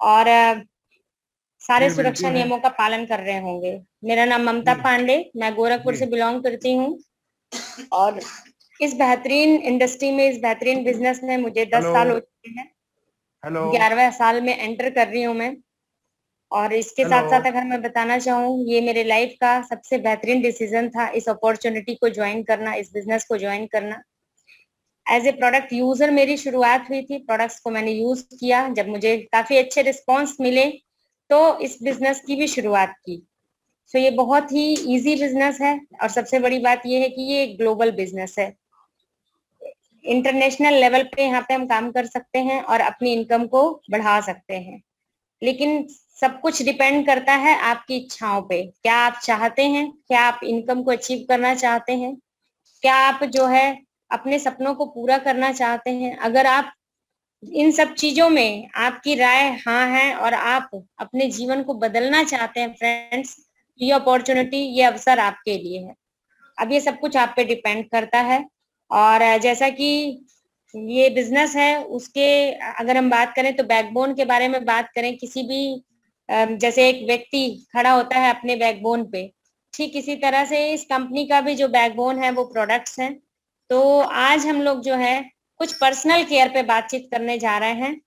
और सारे सुरक्षा नियमों का पालन कर रहे होंगे। मेरा नाम ममता पांडे, मैं गोरखपुर से बिलोंग करती हूँ और इस बेहतरीन इंडस्ट्री में, इस बेहतरीन बिजनेस में मुझे 10 साल हो चुके हैं। 11वें साल में एंटर कर रही हूँ मैं। और इसके साथ साथ अगर मैं बताना चाहूँ, ये मेरे लाइफ का सबसे बेहतरीन डिसीजन था, इस अपॉर्चुनिटी को ज्वाइन करना, इस बिजनेस को ज्वाइन करना। एज ए प्रोडक्ट यूजर मेरी शुरुआत हुई थी। प्रोडक्ट्स को मैंने यूज किया, जब मुझे काफी अच्छे रिस्पॉन्स मिले तो इस बिजनेस की भी शुरुआत की। सो ये बहुत ही इजी बिजनेस है और सबसे बड़ी बात ये है कि ये ग्लोबल बिजनेस है। इंटरनेशनल लेवल पे यहाँ पे हम काम कर सकते हैं और अपनी इनकम को बढ़ा सकते हैं, लेकिन सब कुछ डिपेंड करता है आपकी इच्छाओं पे। क्या आप चाहते हैं, क्या आप इनकम को अचीव करना चाहते हैं, क्या आप जो है अपने सपनों को पूरा करना चाहते हैं। अगर आप इन सब चीजों में आपकी राय हाँ है और आप अपने जीवन को बदलना चाहते हैं फ्रेंड्स, ये अपॉर्चुनिटी, ये अवसर आपके लिए है। अब ये सब कुछ आप पे डिपेंड करता है। और जैसा कि ये बिजनेस है, उसके अगर हम बात करें तो बैकबोन के बारे में बात करें, किसी भी जैसे एक व्यक्ति खड़ा होता है अपने बैकबोन पे, ठीक इसी तरह से इस कंपनी का भी जो बैकबोन है वो प्रोडक्ट्स हैं। तो आज हम लोग जो है कुछ पर्सनल केयर पे बातचीत करने जा रहे हैं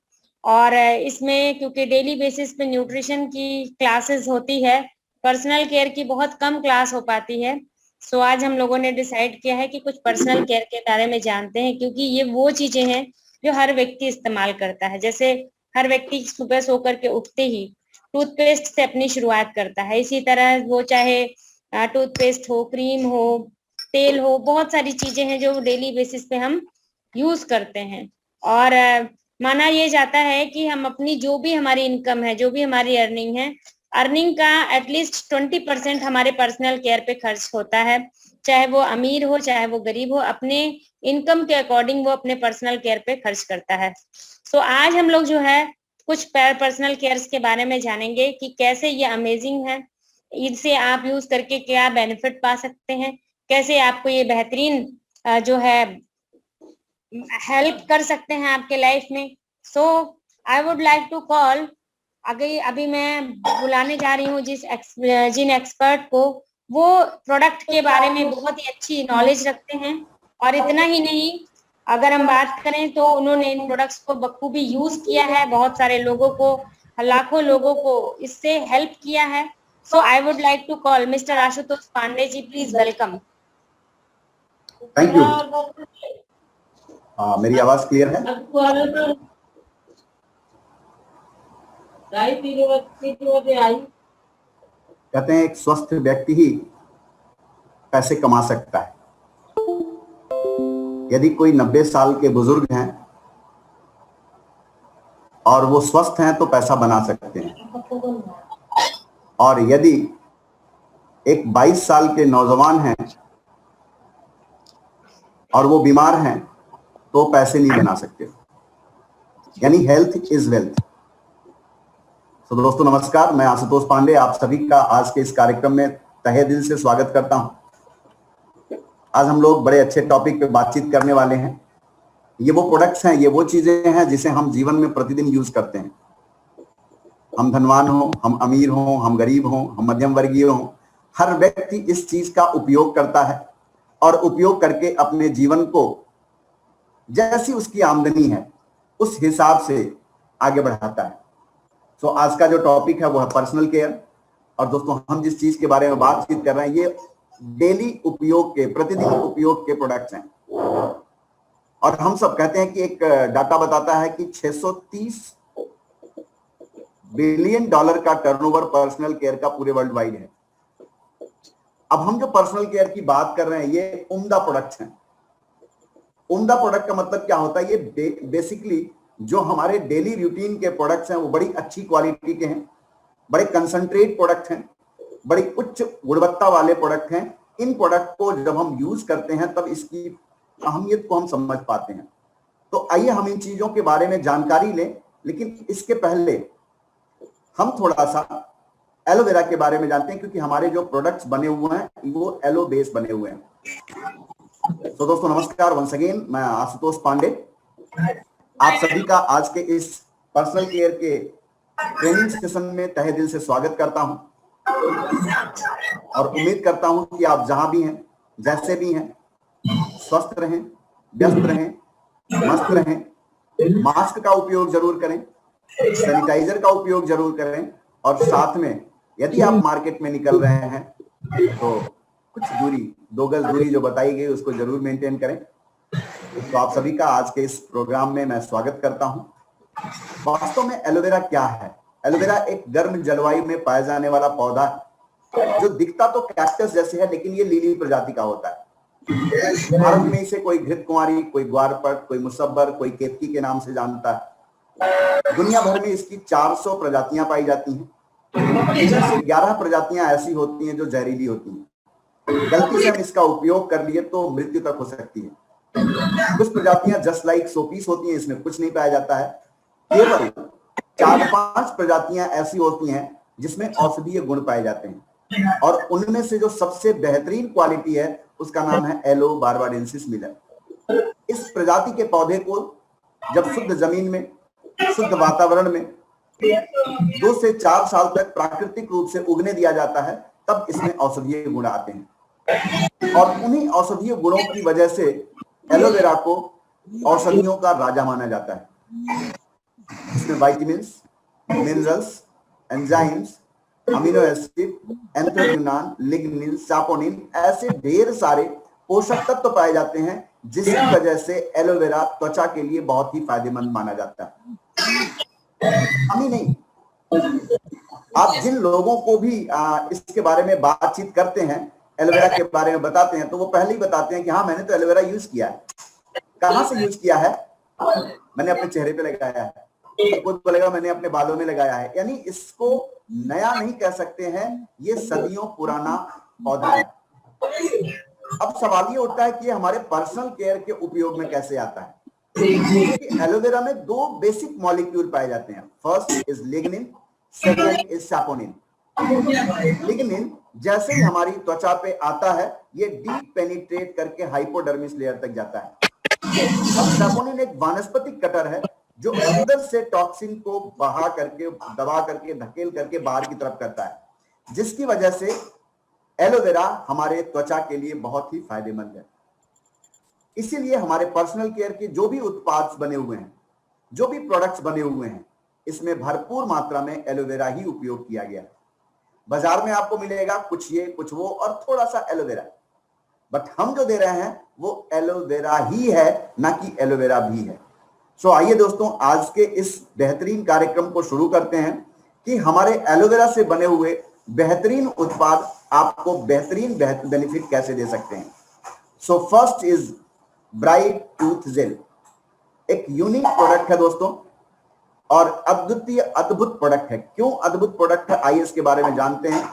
और इसमें क्योंकि डेली बेसिस पे न्यूट्रिशन की क्लासेस होती है, पर्सनल केयर की बहुत कम क्लास हो पाती है। सो आज हम लोगों ने डिसाइड किया है कि कुछ पर्सनल केयर के बारे में जानते हैं, क्योंकि ये वो चीजें हैं जो हर व्यक्ति इस्तेमाल करता है। जैसे हर व्यक्ति सुबह सो करके उठते ही टूथपेस्ट से अपनी शुरुआत करता है, इसी तरह वो चाहे टूथपेस्ट हो, क्रीम हो, तेल हो, बहुत सारी चीजें हैं जो डेली बेसिस पे हम यूज करते हैं। और माना ये जाता है कि हम अपनी जो भी हमारी इनकम है, जो भी हमारी अर्निंग है, अर्निंग का एटलीस्ट 20% हमारे पर्सनल केयर पे खर्च होता है। चाहे वो अमीर हो चाहे वो गरीब हो, अपने इनकम के अकॉर्डिंग वो अपने पर्सनल केयर पे खर्च करता है। सो आज हम लोग जो है कुछ पर्सनल केयर्स के बारे में जानेंगे कि कैसे ये अमेजिंग है, इनसे आप यूज करके क्या बेनिफिट पा सकते हैं, कैसे आपको ये बेहतरीन जो है हेल्प कर सकते हैं आपके लाइफ में। So I would like to call, अभी मैं बुलाने जा रही हूँ जिन एक्सपर्ट को, वो प्रोडक्ट के बारे में बहुत ही अच्छी नॉलेज रखते हैं। और इतना ही नहीं, अगर हम बात करें तो उन्होंने इन प्रोडक्ट्स को बखूबी यूज किया है, बहुत सारे लोगों को, लाखों लोगों को इससे हेल्प किया है। So I would like to call mister Ashutosh Pandey ji, please welcome. Thank you. मेरी आवाज क्लियर है? कहते हैं एक स्वस्थ व्यक्ति ही पैसे कमा सकता है। यदि कोई 90 साल के बुजुर्ग हैं और वो स्वस्थ हैं तो पैसा बना सकते हैं, और यदि एक 22 साल के नौजवान हैं और वो बीमार हैं तो पैसे नहीं बना सकते। यानी हेल्थ इज वेल्थ। तो दोस्तों नमस्कार, मैं आशुतोष पांडे आप सभी का आज के इस कार्यक्रम में तहे दिल से स्वागत करता हूं। आज हम लोग बड़े अच्छे टॉपिक पे बातचीत करने वाले हैं। ये वो प्रोडक्ट्स हैं, ये वो चीजें हैं जिसे हम जीवन में प्रतिदिन यूज करते हैं। हम धनवान हो, हम अमीर हो, हम गरीब हो, हम मध्यम वर्गीय हो, हर व्यक्ति इस चीज का उपयोग करता है और उपयोग करके अपने जीवन को जैसी उसकी आमदनी है उस हिसाब से आगे बढ़ाता है। तो आज का जो टॉपिक है वो है पर्सनल केयर। और दोस्तों हम जिस चीज के बारे में बातचीत कर रहे हैं ये डेली उपयोग के, प्रतिदिन उपयोग के प्रोडक्ट्स हैं। और हम सब कहते हैं कि एक डाटा बताता है कि 630 बिलियन डॉलर का टर्नओवर पर्सनल केयर का पूरे वर्ल्ड वाइड है। अब हम जो पर्सनल केयर की बात कर रहे हैं ये उम्दा प्रोडक्ट्स हैं। उम्दा प्रोडक्ट का मतलब क्या होता है? ये बेसिकली जो हमारे डेली रूटीन के प्रोडक्ट्स हैं वो बड़ी अच्छी क्वालिटी के हैं, बड़े कंसंट्रेट प्रोडक्ट हैं, बड़ी उच्च गुणवत्ता वाले प्रोडक्ट हैं। इन प्रोडक्ट को जब हम यूज करते हैं तब इसकी अहमियत को हम समझ पाते हैं। तो आइए हम इन चीजों के बारे में जानकारी लें, लेकिन इसके पहले हम थोड़ा सा एलोवेरा के बारे में जानते हैं, क्योंकि हमारे जो प्रोडक्ट्स बने हुए हैं वो एलो बेस बने हुए हैं। तो दोस्तों नमस्कार, वंस अगेन मैं आशुतोष पांडे आप सभी का आज के इस पर्सनल केयर के ट्रेनिंग सेशन में तहे दिल से स्वागत करता हूं और उम्मीद करता हूं कि आप जहां भी हैं, जैसे भी हैं, स्वस्थ रहें, व्यस्त रहें, मस्त रहें, मास्क का उपयोग जरूर करें, सैनिटाइजर का उपयोग जरूर करें और साथ में यदि आप मार्केट में निकल रहे हैं तो कुछ दूरी, 2 गज दूरी जो बताई गई उसको जरूर मेंटेन करें। तो आप सभी का आज के इस प्रोग्राम में मैं स्वागत करता हूं। वास्तव में एलोवेरा क्या है? एलोवेरा एक गर्म जलवायु में पाया जाने वाला पौधा है जो दिखता तो कैक्टस जैसे है, लेकिन ये लीली प्रजाति का होता है। भारत में इसे कोई घृत कुंवारी, कोई ग्वारपट, कोई मुसब्बर, कोई केतकी के नाम से जानता है। दुनिया भर में इसकी 400 प्रजातियां पाई जाती हैं। इनमें से 11 प्रजातियां ऐसी होती हैं जो जहरीली होती हैं। गलती से हम इसका उपयोग कर लिए तो मृत्यु तक हो सकती है। कुछ प्रजातियां जस्ट लाइक सोपीस होती हैं, इसमें कुछ नहीं पाया जाता है। केवल 4-5 प्रजातियां ऐसी होती हैं जिसमें औषधीय गुण पाए जाते हैं और उनमें से जो सबसे बेहतरीन क्वालिटी है उसका नाम है एलो बार्बाडेंसिस मिलर। इस प्रजाति के पौधे को जब शुद्ध जमीन में, शुद्ध वातावरण में 2 से 4 साल तक प्राकृतिक रूप से उगने दिया जाता है, तब इसमें औषधीय गुण आते हैं और उन्हीं औषधीय गुणों की वजह से एलोवेरा को औषधियों का राजा माना जाता है। इसमें vitamins, minerals, enzymes, amino acid, anthraquinone, lignin, saponin ऐसे ढेर सारे पोषक तत्व पाए जाते हैं जिसकी वजह से एलोवेरा त्वचा के लिए बहुत ही फायदेमंद माना जाता है। हम ही नहीं, आप जिन लोगों को भी इसके बारे में बातचीत करते हैं, एलोवेरा के बारे में बताते हैं, तो वो पहले ही बताते हैं कि हाँ मैंने तो एलोवेरा यूज किया है। कहां से यूज किया है? मैंने अपने चेहरे पे लगाया है, कोई बोलेगा मैंने अपने बालों में लगाया है। यानी इसको नया नहीं कह सकते हैं, ये सदियों पुराना पौधा है। अब सवाल ये उठता है कि ये हमारे पर्सनल केयर के उपयोग में कैसे आता है। एलोवेरा में 2 बेसिक मॉलिक्यूल पाए जाते हैं। First is lignin, second is saponin. Lignin जैसे ही हमारी त्वचा पे आता है ये डीप पेनिट्रेट करके हाइपोडर्मिस लेयर तक जाता है। अब सापोनिन एक वानस्पतिक कटर है जो अंदर से टॉक्सिन को बहा करके, दबा करके, धकेल करके बाहर की तरफ करता है, जिसकी वजह से एलोवेरा हमारे त्वचा के लिए बहुत ही फायदेमंद है। इसीलिए हमारे पर्सनल केयर के जो भी उत्पाद बने हुए हैं, जो भी प्रोडक्ट्स बने हुए हैं, इसमें भरपूर मात्रा में एलोवेरा ही उपयोग किया गया है। बाजार में आपको मिलेगा कुछ ये कुछ वो और थोड़ा सा एलोवेरा, बट हम जो दे रहे हैं वो एलोवेरा ही है, ना कि एलोवेरा भी है। सो आइए दोस्तों, आज के इस बेहतरीन कार्यक्रम को शुरू करते हैं कि हमारे एलोवेरा से बने हुए बेहतरीन उत्पाद आपको बेहतरीन बेनिफिट कैसे दे सकते हैं। So first is bright tooth gel. एक यूनिक प्रोडक्ट है दोस्तों और अद्वितीय अद्भुत प्रोडक्ट है। क्यों अद्भुत प्रोडक्ट है, आइए इसके बारे में जानते हैं।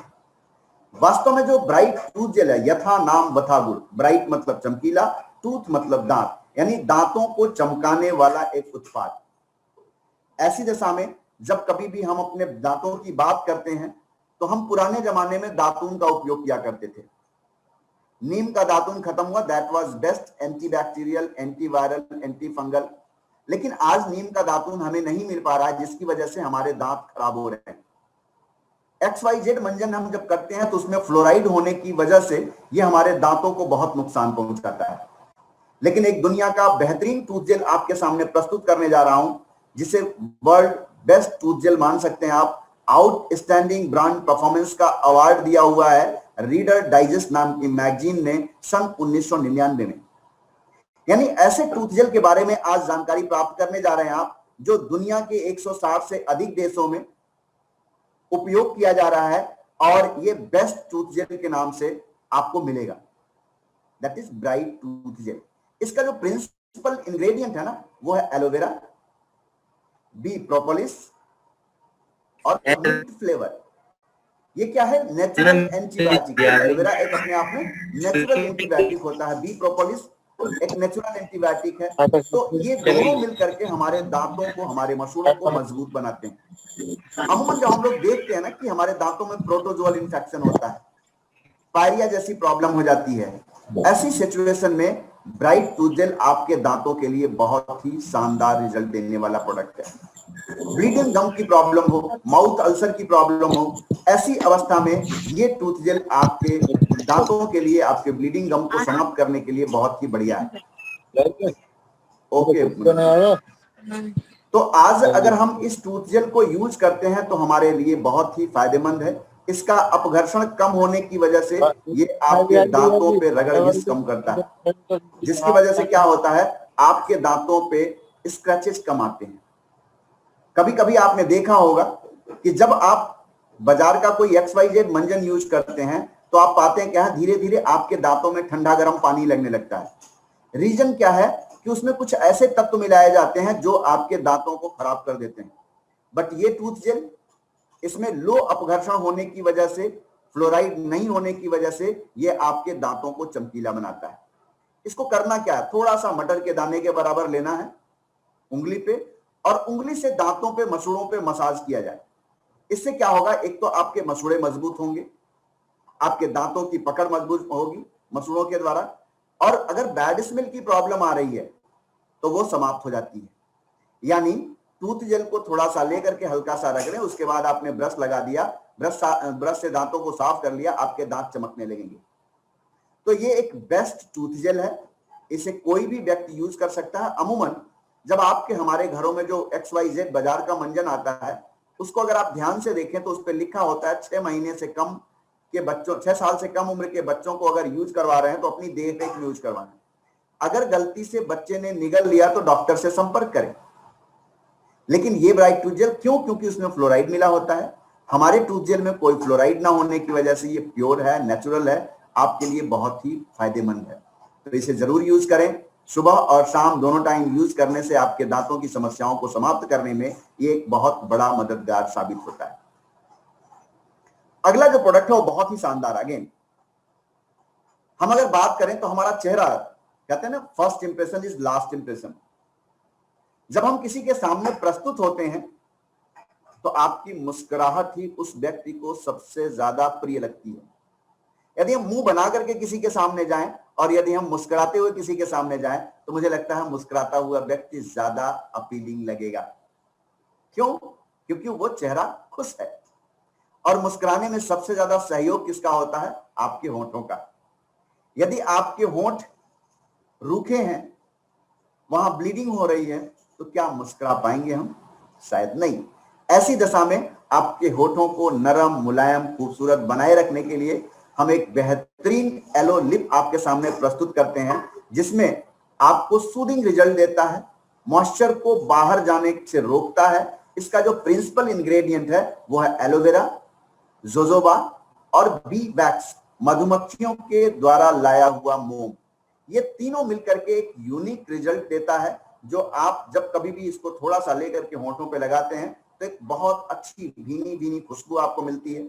वास्तव में जो ब्राइट टूथ जेल है, यथा नाम वथा गुण। ब्राइट मतलब चमकीला, टूथ मतलब दांत, यानी दांतों को चमकाने वाला एक उत्पाद। ऐसी दशा में जब कभी भी हम अपने दांतों की बात करते हैं तो हम पुराने जमाने में दातून का उपयोग किया करते थे। नीम का दातून खत्म हुआ, that was best antibacterial, antiviral, anti fungal. लेकिन आज नीम का दातून हमें नहीं मिल पा रहा है, जिसकी वजह से हमारे दांत खराब हो रहे हैं। XYZ मंजन हम जब करते हैं तो उसमें फ्लोराइड होने की वजह से ये हमारे दांतों को बहुत नुकसान पहुंचाता है। लेकिन एक दुनिया का बेहतरीन टूथ जेल आपके सामने प्रस्तुत करने जा रहा हूं, जिसे वर्ल्ड बेस्ट टूथ जेल मान सकते हैं आप। आउटस्टैंडिंग ब्रांड परफॉर्मेंस का अवार्ड दिया हुआ है रीडर डाइजेस्ट नाम की मैगजीन ने सन 1999 में। यानी ऐसे टूथ जेल के बारे में आज जानकारी प्राप्त करने जा रहे हैं आप, जो दुनिया के 160 से अधिक देशों में उपयोग किया जा रहा है और ये बेस्ट टूथ जेल के नाम से आपको मिलेगा। That is bright tooth gel. इसका जो प्रिंसिपल इंग्रेडिएंट है ना, वो है एलोवेरा, बी प्रोपोलिस और मिंट फ्लेवर। ये क्या है? Natural antibiotic. एलोवेरा एक अपने आप में नेचुरल एंटीबायोटिक होता है, बी प्रोपोलिस एक नेचुरल एंटीबायोटिक है। तो ये दोनों मिलकर के हमारे दांतों को, हमारे मसूड़ों को मजबूत बनाते हैं। अमूमन जब हम लोग देखते हैं ना कि हमारे दांतों में प्रोटोजोअल इंफेक्शन होता है, पायरिया जैसी प्रॉब्लम हो जाती है, ऐसी सिचुएशन में ब्राइट टूथ जेल आपके दांतों के लिए बहुत ही शानदार रिजल्ट देने वाला प्रोडक्ट है। ब्लीडिंग गम की प्रॉब्लम हो, माउथ अल्सर की प्रॉब्लम हो, ऐसी अवस्था में ये टूथ जेल आपके दांतों के लिए, आपके ब्लीडिंग गम को समाप्त करने के लिए बहुत ही बढ़िया है। ओके, तो आज अगर हम इस टूथ जेल को यूज करते हैं तो हमारे लिए बहुत ही फायदेमंद है। इसका अपघर्षण कम होने की वजह से ये आपके दांतों पे रगड़ घिस कम करता है, जिसकी वजह से क्या होता है, आपके दांतों पे स्क्रैचेस कम आते हैं। कभी कभी आपने देखा होगा कि जब आप बाजार का कोई XYZ मंजन यूज करते हैं तो आप पाते हैं क्या, धीरे धीरे आपके दांतों में ठंडा गर्म पानी लगने लगता है। रीजन क्या है कि उसमें कुछ ऐसे तत्व मिलाए जाते हैं जो आपके दांतों को खराब कर देते हैं। बट ये टूथ जेल, इसमें लो अपघर्षण होने की वजह से, फ्लोराइड नहीं होने की वजह से ये आपके दांतों को चमकीला बनाता है। इसको करना क्या है, थोड़ा सा मटर के दाने के बराबर लेना है उंगली पे, और उंगली से दांतों पे, मसूड़ों पे मसाज किया जाए। इससे क्या होगा, एक तो आपके मसूड़े मजबूत होंगे, आपके दांतों की पकड़ मजबूत होगी मसूड़ों के द्वारा, और अगर बैड स्मेल की प्रॉब्लम आ रही है तो वो समाप्त हो जाती है। यानी टूथ जेल को थोड़ा सा लेकर के हल्का सा रख लें, उसके बाद आपने ब्रश लगा दिया, ब्रश से दांतों को साफ कर लिया, आपके दांत चमकने लगेंगे। तो ये एक बेस्ट टूथ जेल है, इसे कोई भी व्यक्ति यूज कर सकता है। अमूमन जब आपके हमारे घरों में जो XYZ बाजार का मंजन आता है, उसको अगर आप ध्यान से देखें तो उस पर लिखा होता है 6 महीने से कम के बच्चों, 6 साल से कम उम्र के बच्चों को अगर यूज करवा रहे हैं तो अपनी देख रेख में यूज करवाएं। अगर गलती से बच्चे ने निगल लिया तो डॉक्टर से संपर्क करें। लेकिन ये ब्राइट टूथ जेल क्यों, क्योंकि उसमें फ्लोराइड मिला होता है। हमारे टूथ जेल में कोई फ्लोराइड ना होने की वजह से ये प्योर है, नेचुरल है, आपके लिए बहुत ही फायदेमंद है। तो इसे जरूर यूज करें। सुबह और शाम दोनों टाइम यूज करने से आपके दांतों की समस्याओं को समाप्त करने में ये एक बहुत बड़ा मददगार साबित होता है। अगला जो प्रोडक्ट है वो बहुत ही शानदार। अगेन हम अगर बात करें तो हमारा चेहरा, कहते हैं ना, first impression is last impression. जब हम किसी के सामने प्रस्तुत होते हैं तो आपकी मुस्कुराहट ही उस व्यक्ति को सबसे ज्यादा प्रिय लगती है। यदि हम मुंह बना करके किसी के सामने जाएं और यदि हम मुस्कुराते हुए किसी के सामने जाएं तो मुझे लगता है मुस्कुराता हुआ व्यक्ति ज्यादा अपीलिंग लगेगा। क्यों? क्योंकि वो चेहरा खुश है। और मुस्कुराने में सबसे ज्यादा सहयोग किसका होता है? आपके होंठों का। यदि आपके होंठ रूखे हैं, वहां ब्लीडिंग हो रही है, तो क्या मुस्कुरा पाएंगे हम? शायद नहीं। ऐसी दशा में आपके होठों को नरम, मुलायम, खूबसूरत बनाए रखने के लिए हम एक बेहतरीन एलो लिप आपके सामने प्रस्तुत करते हैं, जिसमें आपको सूदिंग रिजल्ट देता है, मॉइस्चर को बाहर जाने से रोकता है। इसका जो प्रिंसिपल इंग्रेडिएंट है वो है एलोवेरा, जोजोबा और बी वैक्स, मधुमक्खियों के द्वारा लाया हुआ मोम। ये तीनों मिलकर के एक यूनिक रिजल्ट देता है, जो आप जब कभी भी इसको थोड़ा सा लेकर के होंठों पे लगाते हैं तो एक बहुत अच्छी भीनी भीनी खुशबू आपको मिलती है।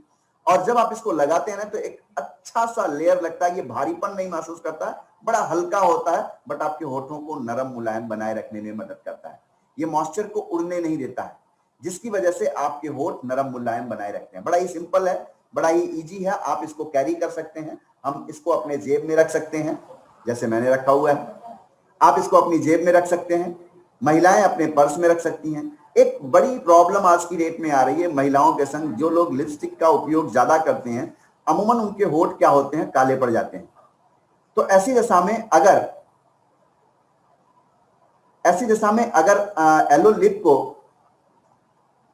और जब आप इसको लगाते हैं ना तो एक अच्छा सा लेयर लगता है, ये भारीपन नहीं महसूस करता है, बड़ा हल्का होता है, बट आपके होठों को नरम मुलायम बनाए रखने में मदद करता है। ये मॉइस्चर को उड़ने नहीं देता है, जिसकी वजह से आपके होठ नरम मुलायम बनाए रखते हैं। बड़ा ही सिंपल है, बड़ा ही इजी है, आप इसको कैरी कर सकते हैं। हम इसको अपने जेब में रख सकते हैं, जैसे मैंने रखा हुआ है। आप इसको अपनी जेब में रख सकते हैं, महिलाएं अपने पर्स में रख सकती हैं। एक बड़ी प्रॉब्लम आज की डेट में आ रही है महिलाओं के संग, जो लोग लिपस्टिक का उपयोग ज्यादा करते हैं, अमूमन उनके होठ क्या होते हैं? काले पड़ जाते हैं। तो ऐसी दशा में अगर एलो लिप को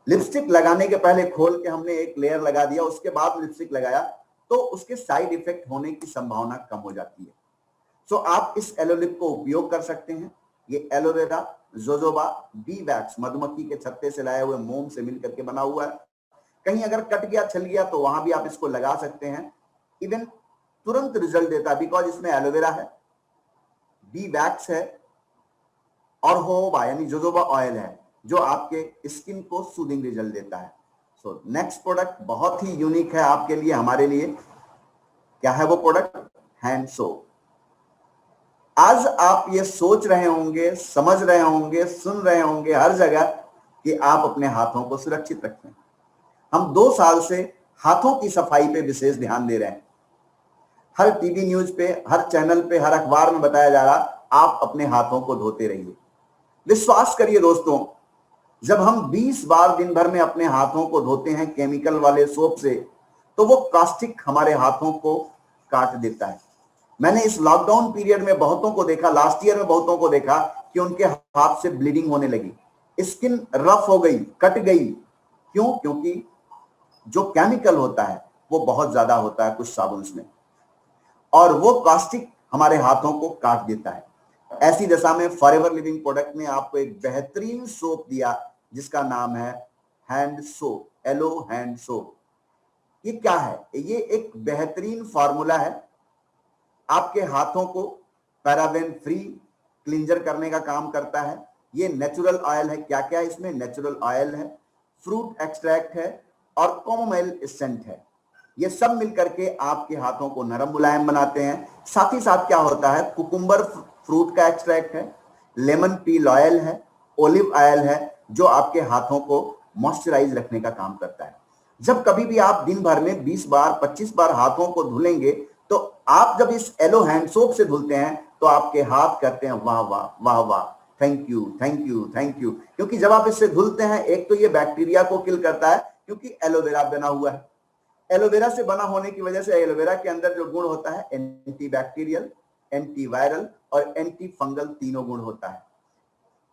लिपस्टिक लगाने के पहले खोल के हमने एक लेयर लगा दिया, उसके बाद लिपस्टिक लगाया, तो उसके साइड इफेक्ट होने की संभावना कम हो जाती है। सो आप इस एलो लिप को उपयोग कर सकते हैं। ये एलोवेरा, जोजोबा, बी वैक्स, मधुमक्खी के छत्ते से लाए हुए मोम से मिलकर के बना हुआ है। कहीं अगर कट गया, छल गया, तो वहां भी आप इसको लगा सकते हैं। इवन तुरंत रिजल्ट देता है, बिकॉज इसमें एलोवेरा है, बी वैक्स है और होबा यानी जोजोबा ऑयल है, जो आपके स्किन को सूदिंग रिजल्ट देता है। सो नेक्स्ट प्रोडक्ट बहुत ही यूनिक है आपके लिए, हमारे लिए। क्या है वो प्रोडक्ट? Hand soap. आज आप ये सोच रहे होंगे, समझ रहे होंगे, सुन रहे होंगे हर जगह कि आप अपने हाथों को सुरक्षित रखें। हम 2 साल से हाथों की सफाई पे विशेष ध्यान दे रहे हैं। हर टीवी न्यूज पे, हर चैनल पे, हर अखबार में बताया जा रहा आप अपने हाथों को धोते रहिए। विश्वास करिए दोस्तों, जब हम 20 बार दिन भर में अपने हाथों को धोते हैं केमिकल वाले सोप से, तो वो कास्टिक हमारे हाथों को काट देता है। मैंने इस लॉकडाउन पीरियड में बहुतों को देखा, लास्ट ईयर में बहुतों को देखा कि उनके हाथ से ब्लीडिंग होने लगी, स्किन रफ हो गई, कट गई। क्यों? क्योंकि जो केमिकल होता है वो बहुत ज्यादा होता है कुछ साबुन में, और वो कास्टिक हमारे हाथों को काट देता है। ऐसी दशा में फॉरएवर लिविंग प्रोडक्ट ने आपको एक बेहतरीन सोप दिया जिसका नाम है hand soap, aloe hand soap. ये क्या है? ये एक बेहतरीन फार्मूला है, आपके हाथों को पैराबेन फ्री क्लींजर करने का काम करता है। ये नेचुरल ऑयल है। क्या क्या है इसमें? नेचुरल ऑयल है, फ्रूट एक्सट्रैक्ट है और कैमोमाइल एसेंट है। ये सब मिलकर के आपके हाथों को नरम मुलायम बनाते हैं। साथ ही साथ क्या होता है, कुकुम्बर फ्रूट का एक्सट्रैक्ट है, लेमन पील ऑयल है, ओलिव ऑयल है, जो आपके हाथों को मॉइस्चराइज रखने का काम करता है। जब कभी भी आप दिन भर में 20 बार 25 बार हाथों को धुलेंगे, तो आप जब इस एलो हैंड सोप से धुलते हैं तो आपके हाथ कहते हैं वाह वाह वाह वाह, thank you thank you thank you. क्योंकि जब आप इससे धुलते हैं, एक तो ये बैक्टीरिया को किल करता है, क्योंकि एलोवेरा बना हुआ है। एलोवेरा से बना होने की वजह से एलोवेरा के अंदर जो गुण होता है, एंटी बैक्टीरियल, एंटी वायरल और एंटी फंगल, तीनों गुण होता है।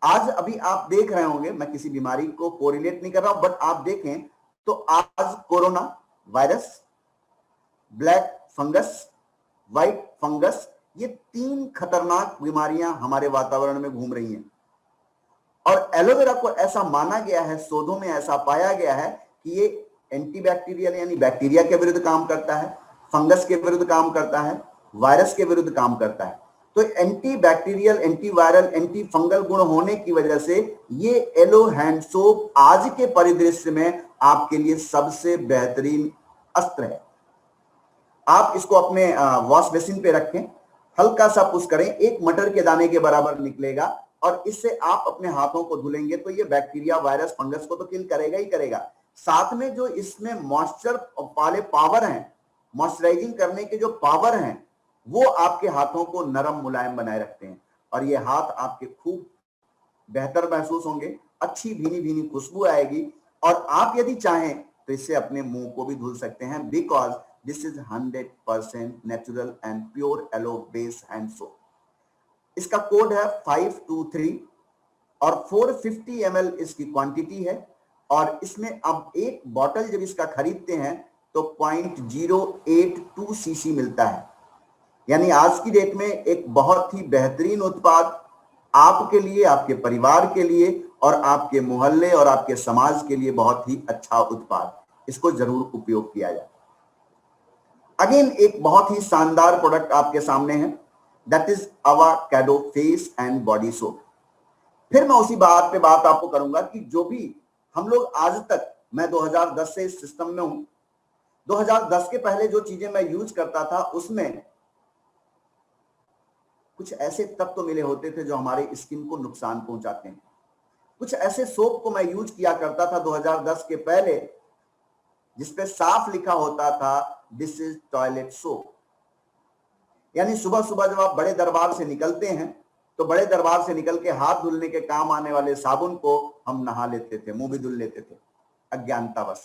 आज अभी आप देख रहे होंगे, मैं किसी बीमारी को कोरिलेट नहीं कर रहा हूं, बट आप देखें तो आज corona virus, black fungus, white fungus, ये 3 खतरनाक बीमारियां हमारे वातावरण में घूम रही हैं। और एलोवेरा को ऐसा माना गया है, शोधों में ऐसा पाया गया है कि ये एंटीबैक्टीरियल यानी बैक्टीरिया के विरुद्ध काम करता है, फंगस के विरुद्ध काम करता है, वायरस के विरुद्ध काम करता है। तो anti bacterial, anti viral, anti fungal गुण होने की वजह से ये एलो हैंड सोप आज के परिदृश्य में आपके लिए सबसे बेहतरीन अस्त्र है। आप इसको अपने वॉश बेसिन पे रखें, हल्का सा पुश करें, 1 मटर के दाने के बराबर निकलेगा, और इससे आप अपने हाथों को धुलेंगे तो ये बैक्टीरिया, वायरस, फंगस को तो किल करेगा ही करेगा। साथ में जो इसमें मॉइस्चर वाले पावर हैं, मॉइस्चराइजिंग करने के जो पावर हैं, वो आपके हाथों को नरम मुलायम बनाए रखते हैं, और ये हाथ आपके खूब बेहतर महसूस होंगे, अच्छी भीनी भीनी खुशबू आएगी। और आप यदि चाहें तो इससे अपने मुंह को भी धुल सकते हैं, because this is 100% natural and pure aloe base hand soap. इसका कोड है 523 और 450 ml इसकी क्वांटिटी है। और इसमें अब एक बॉटल जब इसका खरीदते हैं तो 0.082 cc मिलता है। यानी आज की डेट में एक बहुत ही बेहतरीन उत्पाद आपके लिए, आपके परिवार के लिए और आपके मोहल्ले और आपके समाज के लिए बहुत ही अच्छा उत्पाद। इसको जरूर उपयोग किया जाए। अगेन एक बहुत ही शानदार प्रोडक्ट आपके सामने है, that is avocado face and body soap. फिर मैं उसी बात पे बात आपको करूंगा कि जो भी हम लोग आज तक, मैं 2010 से इस सिस्टम में हूं, 2010 के पहले जो चीजें मैं यूज करता था उसमें कुछ ऐसे तत्व मिले होते थे जो हमारे स्किन को नुकसान पहुंचाते हैं। कुछ ऐसे सोप को मैं यूज किया करता था 2010 के पहले, जिसपे साफ लिखा होता था दिस इज टॉयलेट सोप। यानी सुबह सुबह जब आप बड़े दरबार से निकलते हैं तो बड़े दरबार से निकल के हाथ धुलने के काम आने वाले साबुन को हम नहा लेते थे, मुंह भी धुल लेते थे अज्ञानतावश।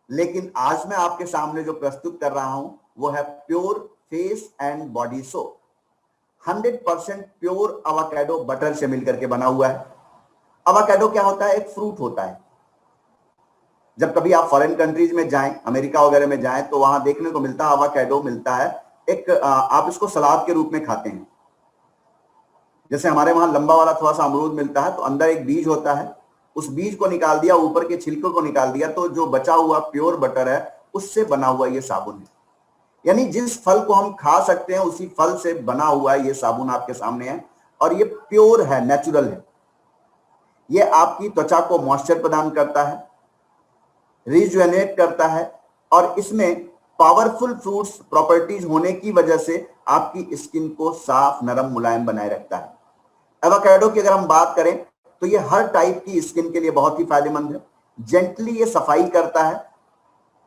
लेकिन आज मैं आपके सामने जो प्रस्तुत कर रहा हूं वो है pure face and body soap. 100% pure avocado butter से मिलकर के बना हुआ है। अवाकाडो क्या होता है? एक फ्रूट होता है। जब कभी आप फॉरेन कंट्रीज में जाएं, अमेरिका वगैरह में जाएं, तो वहां देखने को मिलता है अवाकाडो मिलता है। एक आप इसको सलाद के रूप में खाते हैं। जैसे हमारे वहां लंबा वाला थोड़ा सा अमरूद मिलता है तो अंदर एक बीज होता है, उस बीज को निकाल दिया, ऊपर के छिलके को निकाल दिया, तो जो बचा हुआ प्योर बटर है उससे बना हुआ ये साबुन है। यानी जिस फल को हम खा सकते हैं उसी फल से बना हुआ ये साबुन आपके सामने है, और ये प्योर है, नेचुरल है। ये आपकी त्वचा को मॉइस्चर प्रदान करता है, रिजुवेनेट करता है, और इसमें पावरफुल फ्रूट्स प्रॉपर्टीज होने की वजह से आपकी स्किन को साफ, नरम, मुलायम बनाए रखता है। एवोकाडो की अगर हम बात करें तो ये हर टाइप की स्किन के लिए बहुत ही फायदेमंद है। जेंटली ये सफाई करता है।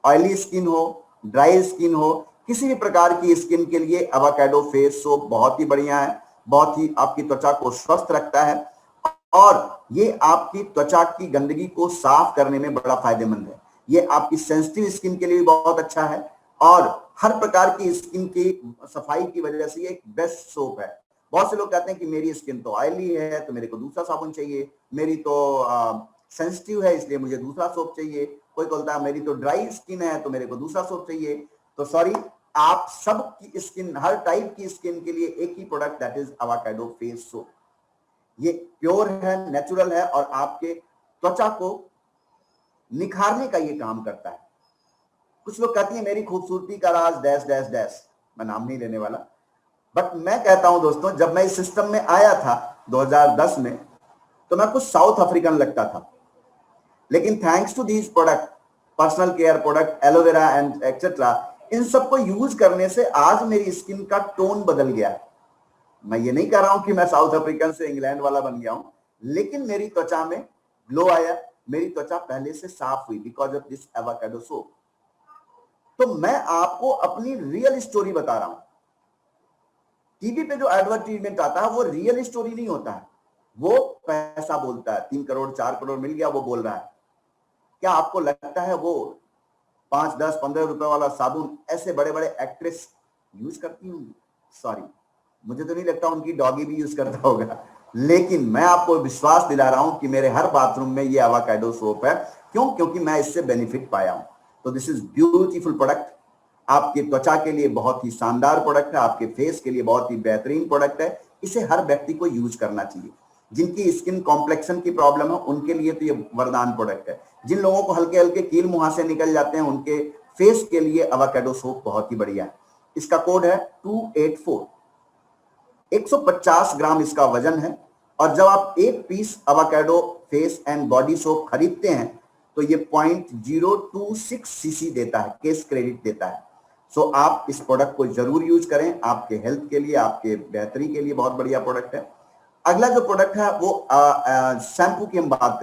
ऑयली स्किन हो, ड्राई स्किन हो, किसी भी प्रकार की स्किन के लिए एवोकाडो फेस सोप बहुत ही बढ़िया है। बहुत ही आपकी त्वचा को स्वस्थ रखता है और ये आपकी त्वचा की गंदगी को साफ करने में बड़ा फायदेमंद है। ये आपकी सेंसिटिव स्किन के लिए भी बहुत अच्छा है और हर प्रकार की स्किन की सफाई की वजह से ये एक बेस्ट सोप है। बहुत से लोग कहते हैं कि मेरी स्किन तो ऑयली है तो मेरे को दूसरा साबुन चाहिए, मेरी तो सेंसिटिव है इसलिए मुझे दूसरा सोप चाहिए, कोई बोलता है मेरी तो ड्राई स्किन है तो मेरे को दूसरा सोप चाहिए। तो सॉरी, आप सब की स्किन, हर टाइप की स्किन के लिए एक ही product, that is avocado face soap. ये प्योर है, नेचुरल है और आपके त्वचा को निखारने का ये काम करता है। कुछ लोग कहती हैं मेरी खूबसूरती का राज डैश डैश डैश, मैं नाम नहीं लेने वाला, बट मैं कहता हूं दोस्तों, जब मैं इस सिस्टम में आया था 2010 में, तो मैं कुछ साउथ अफ्रीकन लगता था, लेकिन thanks to these product, personal care product, aloe vera and etcetera, इन सबको यूज करने से आज मेरी स्किन का टोन बदल गया है। मैं ये नहीं कह रहा हूं कि मैं साउथ अफ्रीकन से इंग्लैंड वाला बन गया हूं, लेकिन मेरी त्वचा में ग्लो आया, मेरी त्वचा पहले से साफ हुई because of this avocado soap. तो मैं आपको अपनी रियल स्टोरी बता रहा हूं। टीवी पे जो एडवर्टाइजमेंट आता है वो रियल स्टोरी नहीं होता है, वो पैसा बोलता है। 3 करोड़ 4 करोड़ मिल गया, वो बोल रहा है। क्या आपको लगता है वो 5, 10, 15 रुपए वाला साबुन ऐसे बड़े बड़े एक्ट्रेस यूज करती होंगी? सॉरी, मुझे तो नहीं लगता उनकी डॉगी भी यूज करता होगा, लेकिन मैं आपको विश्वास दिला रहा हूं कि मेरे हर बाथरूम में ये एवोकाडो सोप है। क्यों? क्योंकि मैं इससे बेनिफिट पाया हूं। तो दिस इज ब्यूटीफुल प्रोडक्ट, आपकी त्वचा के लिए बहुत ही शानदार प्रोडक्ट है, आपके फेस के लिए बहुत ही बेहतरीन प्रोडक्ट है। इसे हर व्यक्ति को यूज करना चाहिए। जिनकी स्किन कॉम्प्लेक्शन की प्रॉब्लम है उनके लिए तो ये वरदान प्रोडक्ट है। जिन लोगों को हल्के हल्के कील मुहासे निकल जाते हैं उनके फेस के लिए एवोकाडो सोप बहुत ही बढ़िया है। इसका कोड है 284। 150 ग्राम इसका वजन है और जब आप एक piece avocado face and body soap खरीदते हैं तो ये 0.026 सीसी देता है, केस क्रेडिट देता है। सो आप इस प्रोडक्ट को जरूर यूज करें, आपके हेल्थ के लिए, आपके बेहतरी के लिए बहुत बढ़िया प्रोडक्ट है। अगला जो प्रोडक्ट है वो शैम्पू की हम बात